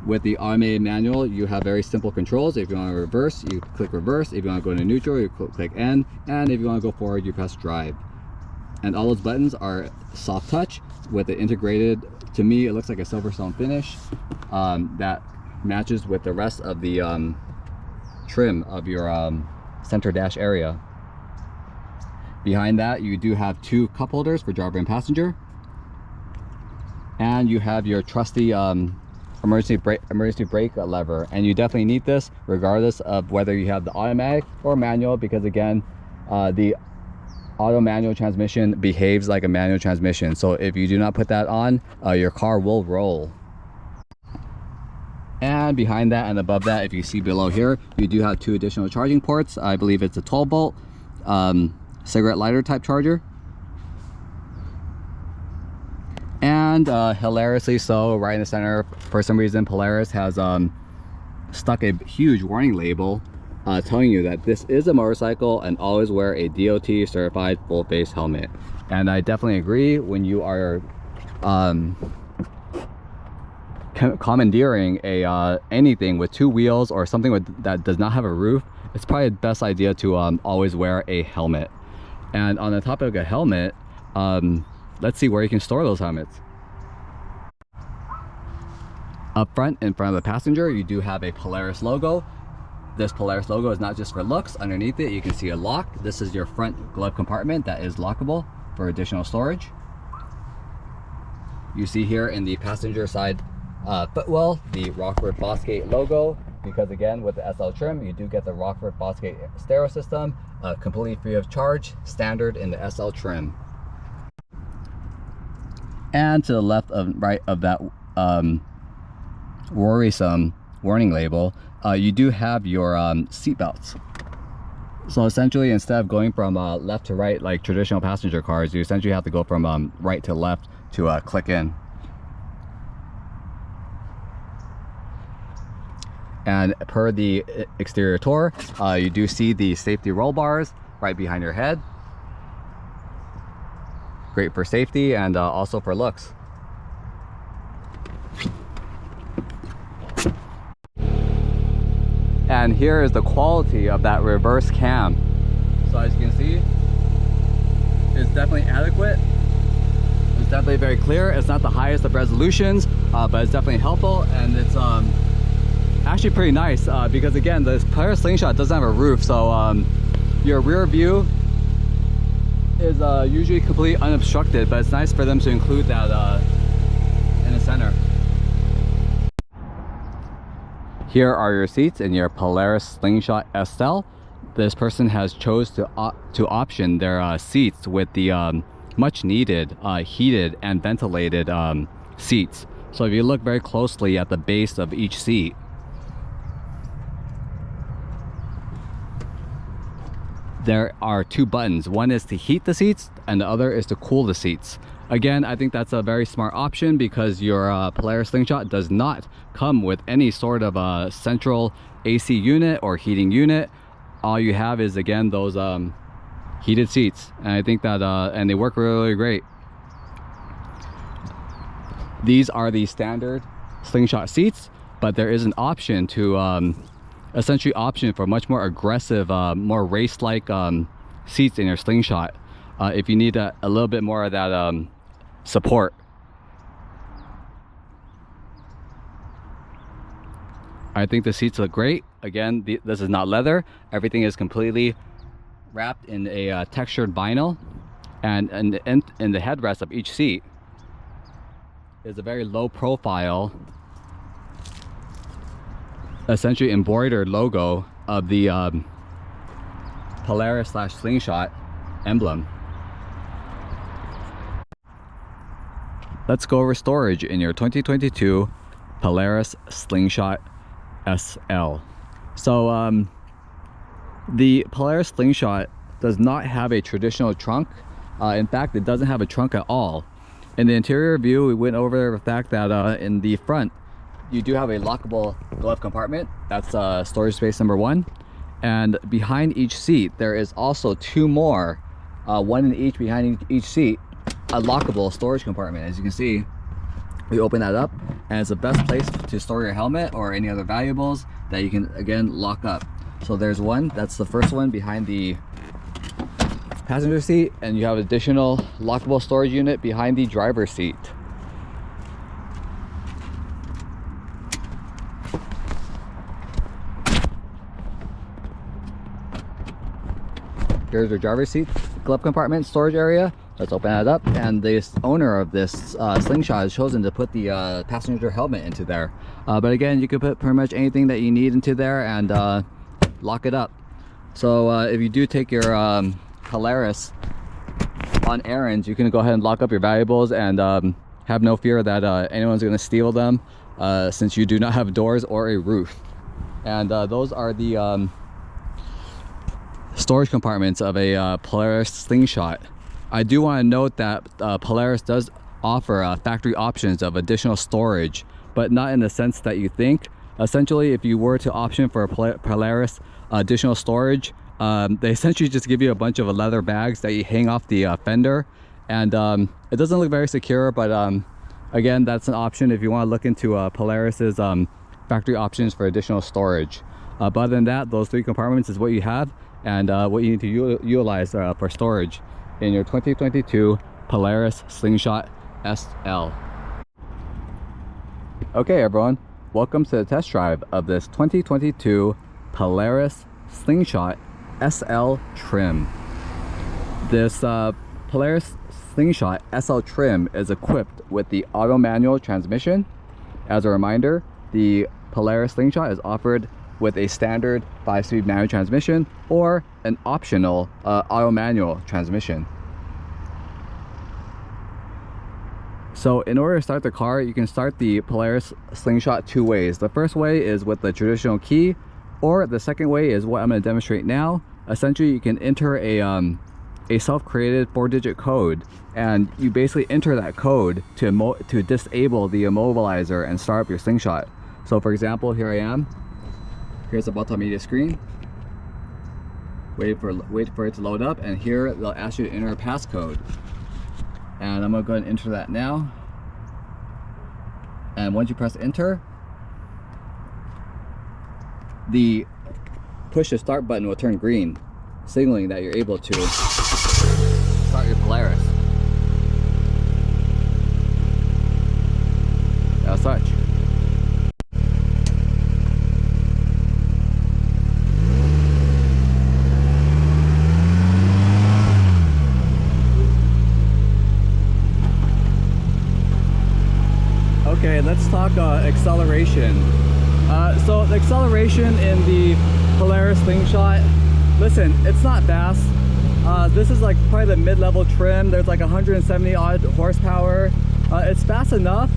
With the automated manual, you have very simple controls. If you want to reverse, you click reverse. If you want to go into neutral, you click N, and if you want to go forward, you press drive. And all those buttons are soft touch with the integrated, to me it looks like a Silverstone finish that matches with the rest of the trim of your center dash area. Behind that, you do have two cup holders for driver and passenger, and you have your trusty emergency brake lever, and you definitely need this regardless of whether you have the automatic or manual, because again, the auto manual transmission behaves like a manual transmission. So if you do not put that on, your car will roll. And behind that and above that, if you see below here, you do have two additional charging ports. I believe it's a 12 volt cigarette lighter type charger. And hilariously so, right in the center, for some reason Polaris has stuck a huge warning label telling you that this is a motorcycle and always wear a DOT certified full face helmet. And I definitely agree. When you are commandeering a anything with two wheels or something that does not have a roof, it's probably the best idea to always wear a helmet. And on the topic of helmet, let's see where you can store those helmets. Up front, in front of the passenger, you do have a Polaris logo. This Polaris logo is not just for looks. Underneath it, you can see a lock. This is your front glove compartment that is lockable for additional storage. You see here in the passenger side footwell, the Rockford Fosgate logo, because again, with the SL trim, you do get the Rockford Fosgate stereo system, completely free of charge, standard in the SL trim. And to the left of right of that worrisome warning label, you do have your seat belts. So essentially, instead of going from left to right like traditional passenger cars, you essentially have to go from right to left to click in. And per the exterior tour, you do see the safety roll bars right behind your head. Great for safety and also for looks. And here is the quality of that reverse cam. So as you can see, it's definitely adequate. It's definitely very clear. It's not the highest of resolutions, but it's definitely helpful, and it's actually pretty nice because again, this Polaris Slingshot doesn't have a roof, so your rear view is usually completely unobstructed, but it's nice for them to include that in the center. Here are your seats in your Polaris Slingshot SL. This person has chose to option their seats with the much needed heated and ventilated seats. So if you look very closely at the base of each seat, there are two buttons. One is to heat the seats and the other is to cool the seats. Again, I think that's a very smart option because your Polaris Slingshot does not come with any sort of central AC unit or heating unit. All you have is, again, those heated seats, and I think that and they work really, really great. These are the standard Slingshot seats, but there is an option to essentially option for much more aggressive, more race-like seats in your Slingshot if you need a little bit more of that support. I think the seats look great. Again, this is not leather. Everything is completely wrapped in a textured vinyl, and in the headrest of each seat is a very low profile, essentially embroidered logo of the Polaris/Slingshot emblem. Let's go over storage in your 2022 Polaris Slingshot SL. So the Polaris Slingshot does not have a traditional trunk In fact, it doesn't have a trunk at all. In the interior view, we went over the fact that in the front, you do have a lockable glove compartment. That's storage space number 1. And behind each seat, there is also 2 more, one in each behind each seat, a lockable storage compartment. As you can see, we open that up, and it's the best place to store your helmet or any other valuables that you can, again, lock up. So there's one, that's the first one behind the passenger seat, and you have additional lockable storage unit behind the driver's seat. Here's your driver's seat glove compartment storage area. Let's open that up, and the owner of this slingshot has chosen to put the passenger helmet into there. But again, you can put pretty much anything that you need into there and lock it up. So if you do take your Polaris on errands, you can go ahead and lock up your valuables and have no fear that anyone's going to steal them, since you do not have doors or a roof. And those are the storage compartments of a Polaris Slingshot. I do want to note that Polaris does offer factory options of additional storage, but not in the sense that you think. Essentially, if you were to option for a Polaris additional storage, they essentially just give you a bunch of leather bags that you hang off the fender, and it doesn't look very secure, but again, that's an option if you want to look into Polaris's factory options for additional storage. But other than that, those 3 compartments is what you have, and what you need to utilize for storage in your 2022 Polaris Slingshot SL. Okay everyone, welcome to the test drive of this 2022 Polaris Slingshot SL trim. This Polaris Slingshot SL trim is equipped with the auto manual transmission. As a reminder, the Polaris Slingshot is offered with a standard 5-speed manual transmission or an optional auto manual transmission. So in order to start the car, you can start the Polaris Slingshot 2 ways. The first way is with the traditional key, or the second way is what I'm going to demonstrate now. Essentially, you can enter a self-created 4-digit code, and you basically enter that code to disable the immobilizer and start up your Slingshot. So for example, here I am. Here's the multimedia screen. Wait for it to load up, and here they'll ask you to enter a passcode. And I'm gonna go ahead and enter that now. And once you press enter, the push to start button will turn green, signaling that you're able to start your Polaris. As such. Okay, let's talk acceleration. So the acceleration in the Polaris Slingshot, listen, it's not fast. This is like probably the mid-level trim. There's like 170 odd horsepower. It's fast enough,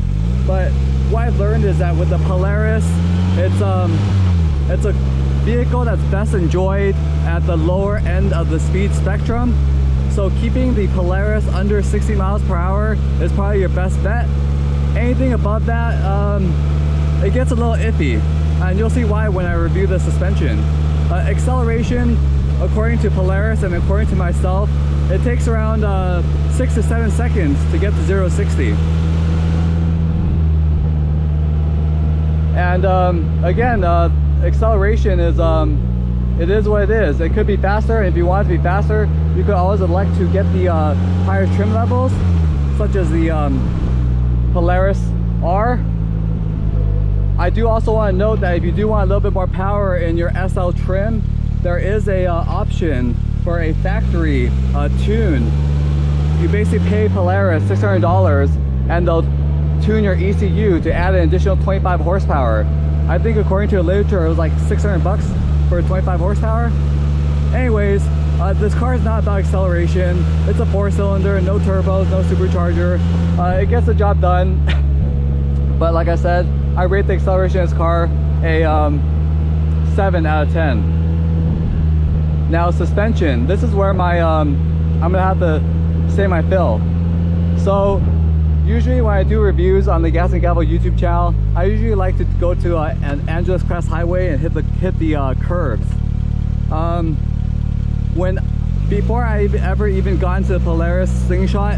but what I've learned is that with the Polaris, it's a vehicle that's best enjoyed at the lower end of the speed spectrum. So keeping the Polaris under 60 miles per hour is probably your best bet. Anything above that, it gets a little iffy, and you'll see why when I review the suspension. Acceleration, according to Polaris and according to myself, it takes around 6 to 7 seconds to get to 0 to 60. And again, acceleration is it is what it is. It could be faster, and if you want it to be faster, you could always elect to get the higher trim levels, such as the Polaris R. I do also want to note that if you do want a little bit more power in your SL trim, there is a option for a factory tune. You basically pay Polaris $600 and they'll tune your ECU to add an additional 25 horsepower. I think according to the literature it was like 600 bucks for 25 horsepower. Anyways, this car is not about acceleration. It's a 4-cylinder, no turbos, no supercharger. It gets the job done. But like I said, I rate the acceleration of this car a 7 out of 10. Now suspension, this is where my I'm gonna have to say my fill. So usually when I do reviews on the Gas and Gavel YouTube channel, I usually like to go to an Angeles Crest Highway and hit the curves. Before I ever even got into the Polaris Slingshot,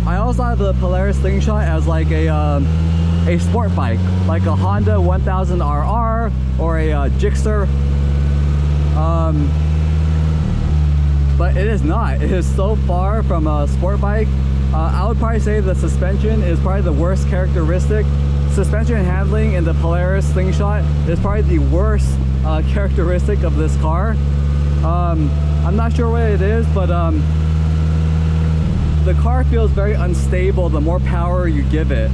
I also have the Polaris Slingshot as like a sport bike, like a Honda 1000RR or a Gixxer. But it is not. It is so far from a sport bike. I would probably say the suspension is probably the worst characteristic. Suspension handling in the Polaris Slingshot is probably the worst characteristic of this car. I'm not sure what it is, but the car feels very unstable the more power you give it.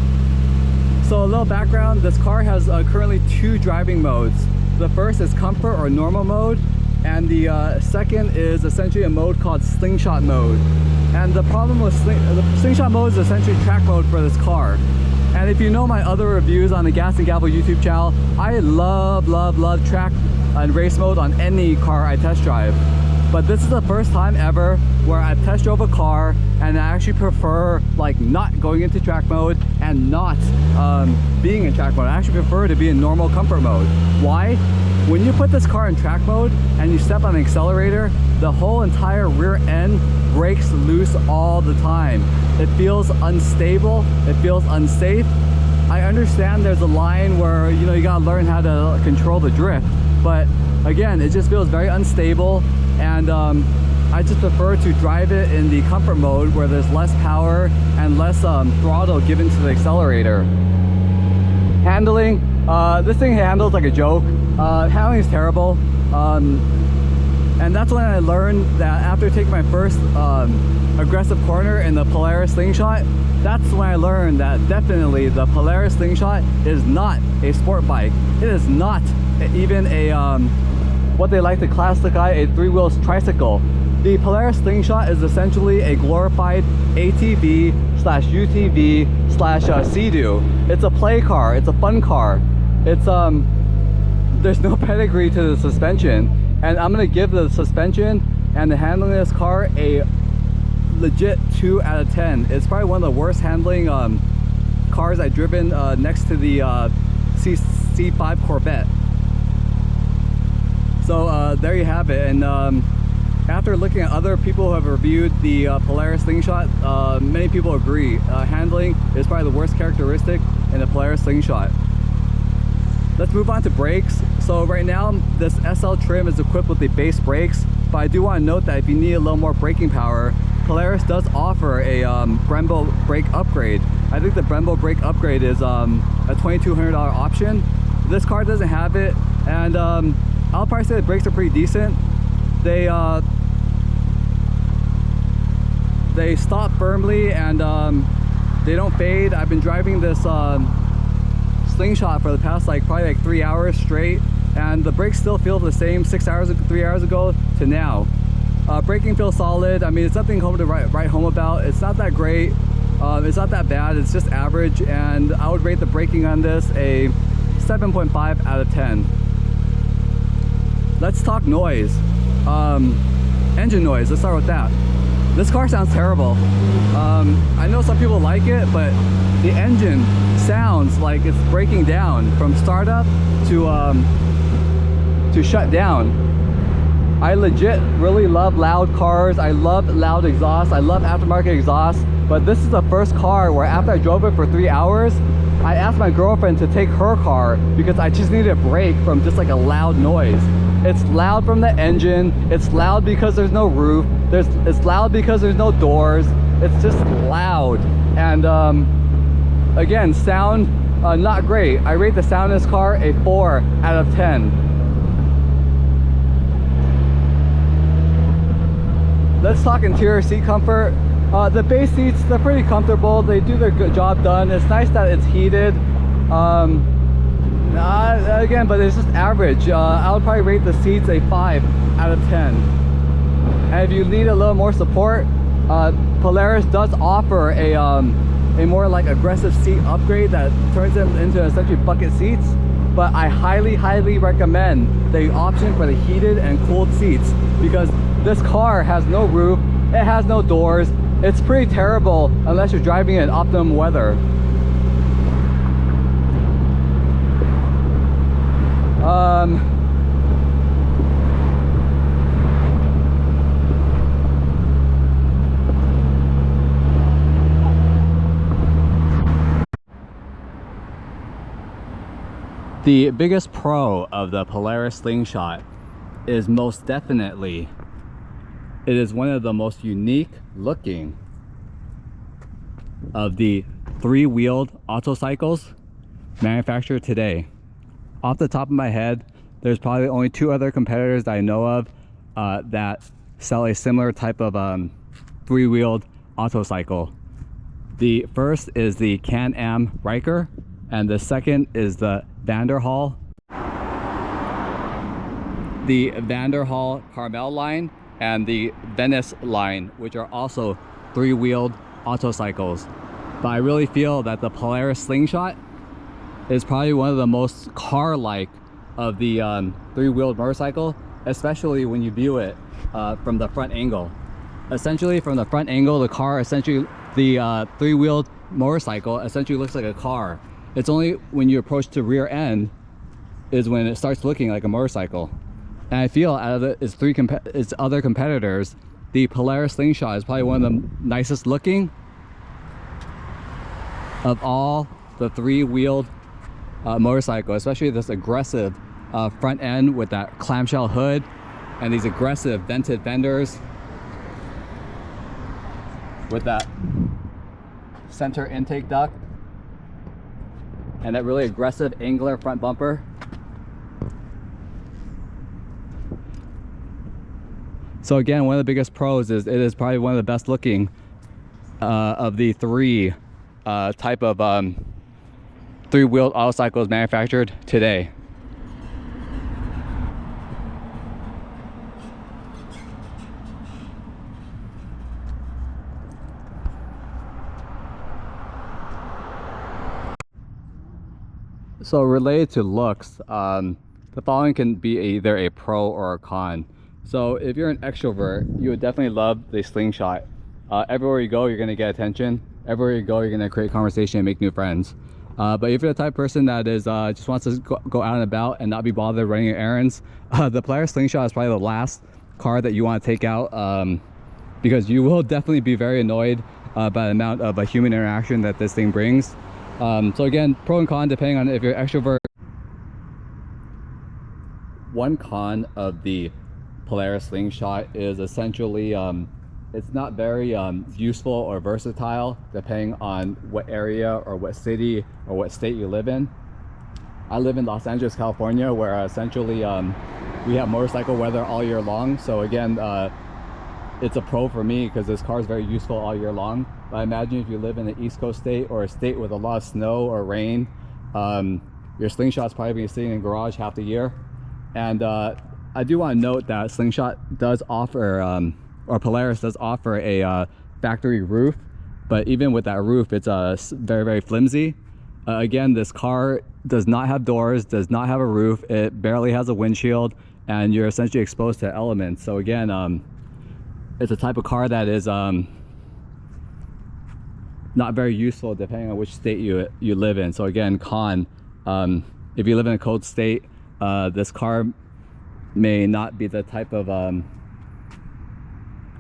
So a little background, this car has currently 2 driving modes. The first is comfort or normal mode, and the second is essentially a mode called slingshot mode. And the problem with the slingshot mode is essentially track mode for this car. And if you know my other reviews on the Gas and Gavel YouTube channel, I love track and race mode on any car I test drive. But this is the first time ever where I've test drove a car and I actually prefer like not going into track mode and not being in track mode. I actually prefer to be in normal comfort mode. Why? When you put this car in track mode and you step on the accelerator, the whole entire rear end breaks loose all the time. It feels unstable, it feels unsafe. I understand there's a line where, you know, you gotta learn how to control the drift, but again, it just feels very unstable, and I just prefer to drive it in the comfort mode where there's less power and less throttle given to the accelerator. Handling, this thing handles like a joke. Handling is terrible. And that's when I learned that after taking my first aggressive corner in the Polaris Slingshot, that's when I learned that definitely the Polaris Slingshot is not a sport bike. It is not even a what they like to classify a 3-wheel tricycle. The Polaris Slingshot is essentially a glorified ATV slash UTV slash Sea-Doo. It's a play car, it's a fun car. It's there's no pedigree to the suspension, and I'm gonna give the suspension and the handling of this car a legit 2 out of 10. It's probably one of the worst handling cars I've driven next to the C5 Corvette. So there you have it. And after looking at other people who have reviewed the Polaris Slingshot, many people agree. Handling is probably the worst characteristic in the Polaris Slingshot. Let's move on to brakes. So right now, this SL trim is equipped with the base brakes, but I do want to note that if you need a little more braking power, Polaris does offer a Brembo brake upgrade. I think the Brembo brake upgrade is a $2,200 option. This car doesn't have it, and I'll probably say the brakes are pretty decent. They stop firmly, and they don't fade. I've been driving this Slingshot for the past probably 3 hours straight, and the brakes still feel the same 3 hours ago to now. Braking feels solid. I mean, it's nothing to write home about. It's not that great. It's not that bad. It's just average, and I would rate the braking on this a 7.5 out of 10. Let's talk noise. Engine noise. Let's start with that. This car sounds terrible. I know some people like it, but the engine sounds like it's breaking down from startup to shut down. I legit really love loud cars. I love loud exhaust. I love aftermarket exhaust. But this is the first car where after I drove it for 3 hours, I asked my girlfriend to take her car because I just needed a break from just like a loud noise. It's loud from the engine. It's loud because there's no roof. It's loud because there's no doors. It's just loud. And again, sound not great. I rate the sound of this car a 4 out of 10. Let's talk interior seat comfort. The base seats, they're pretty comfortable. They do their good job done. It's nice that it's heated. Again, but it's just average. I would probably rate the seats a 5 out of 10. And if you need a little more support, Polaris does offer a more aggressive seat upgrade that turns them into essentially bucket seats. But I highly recommend the option for the heated and cooled seats, because this car has no roof, it has no doors, it's pretty terrible unless you're driving in optimum weather. The biggest pro of the Polaris Slingshot is most definitely it is one of the most unique looking of the three-wheeled autocycles manufactured today. Off the top of my head, there's probably only 2 other competitors that I know of that sell a similar type of three-wheeled autocycle. The first is the Canamryker, and the second is the Vanderhall. The Vanderhallcarmel line and the Venice line, which are also three-wheeled autocycles. But I really feel that the Polaris Slingshot is probably one of the most car-like of the three-wheeled motorcycle, especially when you view it from the front angle. Essentially, from the front angle, the car essentially, the three-wheeled motorcycle essentially looks like a car. It's only when you approach the rear end is when it starts looking like a motorcycle. And I feel out of its other competitors, the Polaris Slingshot is probably one of the nicest looking of all the three-wheeled motorcycle, especially this aggressive front end with that clamshell hood and these aggressive vented fenders with that center intake duct and that really aggressive angular front bumper. So again, one of the biggest pros is it is probably one of the best looking of the three type of three-wheeled autocycles manufactured today. So related to looks, the following can be either a pro or a con. So if you're an extrovert, you would definitely love the Slingshot. Everywhere you go, you're going to get attention. Everywhere you go, you're going to create conversation and make new friends. But if you're the type of person that is just wants to go out and about and not be bothered running your errands, the Polaris Slingshot is probably the last car that you want to take out, because you will definitely be very annoyed by the amount of human interaction that this thing brings. So again, pro and con depending on if you're an extrovert. One con of the Polaris Slingshot is essentially it's not very useful or versatile depending on what area or what city or what state you live in. I live in Los Angeles, California, where essentially we have motorcycle weather all year long. So again, it's a pro for me because this car is very useful all year long. But I imagine if you live in an East Coast state or a state with a lot of snow or rain, your Slingshot's probably going to be sitting in a garage half the year. And I do want to note that Slingshot does offer, or Polaris does offer a factory roof, but even with that roof, it's very, very flimsy. Again, this car does not have doors, does not have a roof, it barely has a windshield, and you're essentially exposed to elements. So again, it's a type of car that is not very useful depending on which state you live in. So again, con, if you live in a cold state, this car may not be the type of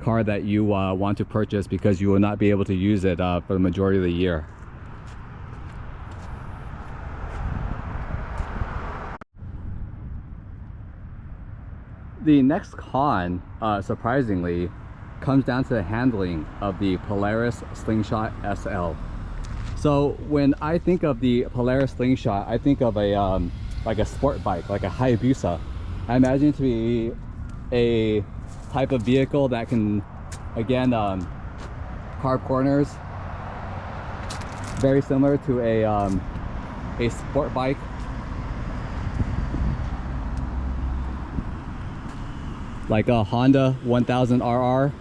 car that you want to purchase because you will not be able to use it for the majority of the year. The next con, surprisingly, comes down to the handling of the Polaris Slingshot SL. So when I think of the Polaris Slingshot, I think of a like a sport bike, like a Hayabusa. I imagine it to be a type of vehicle that can, again, carve corners, very similar to a sport bike. Like a Honda 1000RR.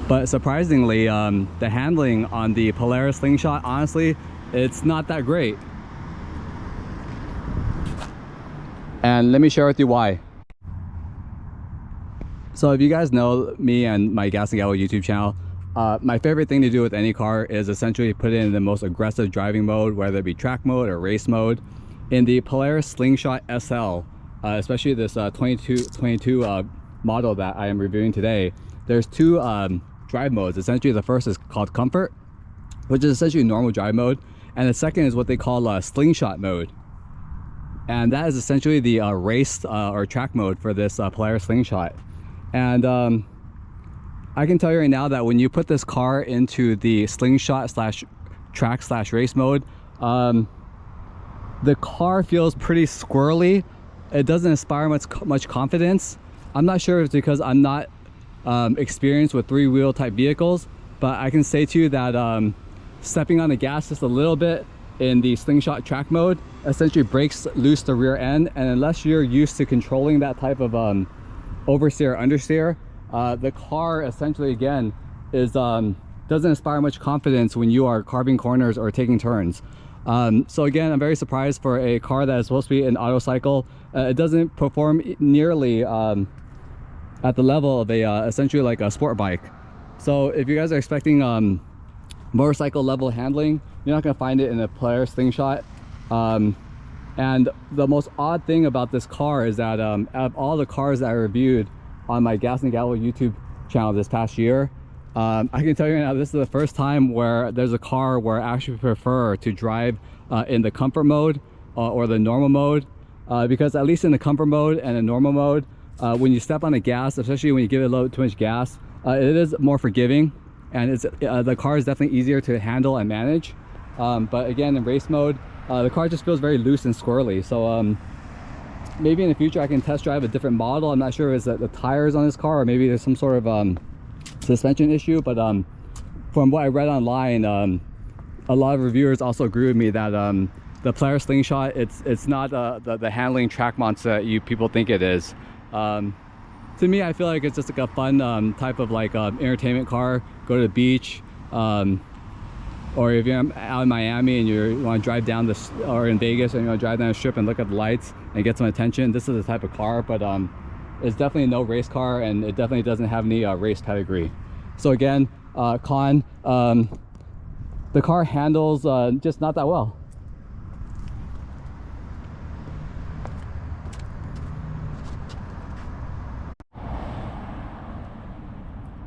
But surprisingly, the handling on the Polaris Slingshot, honestly, it's not that great. And let me share with you why. So if you guys know me and my Gas and Gavel YouTube channel, My favorite thing to do with any car is essentially put it in the most aggressive driving mode, whether it be track mode or race mode. In the Polaris Slingshot SL, especially this 22 model that I am reviewing today, there's two drive modes. Essentially, the first is called Comfort, which is essentially normal drive mode, and the second is what they call Slingshot mode, and that is essentially the race or track mode for this Polaris Slingshot. And I can tell you right now that when you put this car into the slingshot slash track slash race mode, the car feels pretty squirrely. It doesn't inspire much confidence. I'm not sure if it's because I'm not experienced with three-wheel type vehicles, but I can say to you that stepping on the gas just a little bit in the slingshot track mode essentially breaks loose the rear end, and unless you're used to controlling that type of oversteer or understeer, the car essentially again is doesn't inspire much confidence when you are carving corners or taking turns. So again, I'm very surprised for a car that is supposed to be an autocycle. It doesn't perform nearly at the level of a essentially like a sport bike. So if you guys are expecting motorcycle level handling, you're not going to find it in a Polaris Slingshot. And the most odd thing about this car is that out of all the cars that I reviewed on my Gas and Gavel YouTube channel this past year, I can tell you right now, this is the first time where there's a car where I actually prefer to drive in the comfort mode or the normal mode, because at least in the comfort mode and the normal mode, when you step on the gas, especially when you give it a little too much gas, it is more forgiving, and it's the car is definitely easier to handle and manage. But again, in race mode, the car just feels very loose and squirrely. So maybe in the future I can test drive a different model. I'm not sure if it's the tires on this car, or maybe there's some sort of suspension issue, but from what I read online, a lot of reviewers also agree with me that the Polaris Slingshot, it's not the handling track monster that you people think it is. To me, I feel like it's just like a fun type of like entertainment car. Go to the beach, or if you're out in Miami and you want to drive down this, or in Vegas and you want to drive down the strip and look at the lights and get some attention, this is the type of car. But it's definitely no race car, and it definitely doesn't have any race pedigree. So again, con, the car handles just not that well.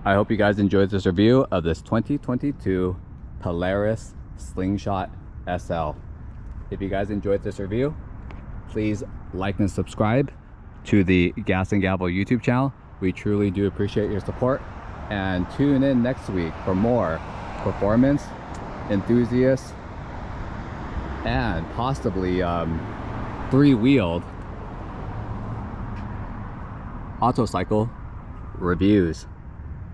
I hope you guys enjoyed this review of this 2022 Polaris Slingshot SL. If you guys enjoyed this review, please like and subscribe to the Gas and Gavel YouTube channel. We truly do appreciate your support, and tune in next week for more performance, enthusiasts, and possibly three-wheeled autocycle reviews.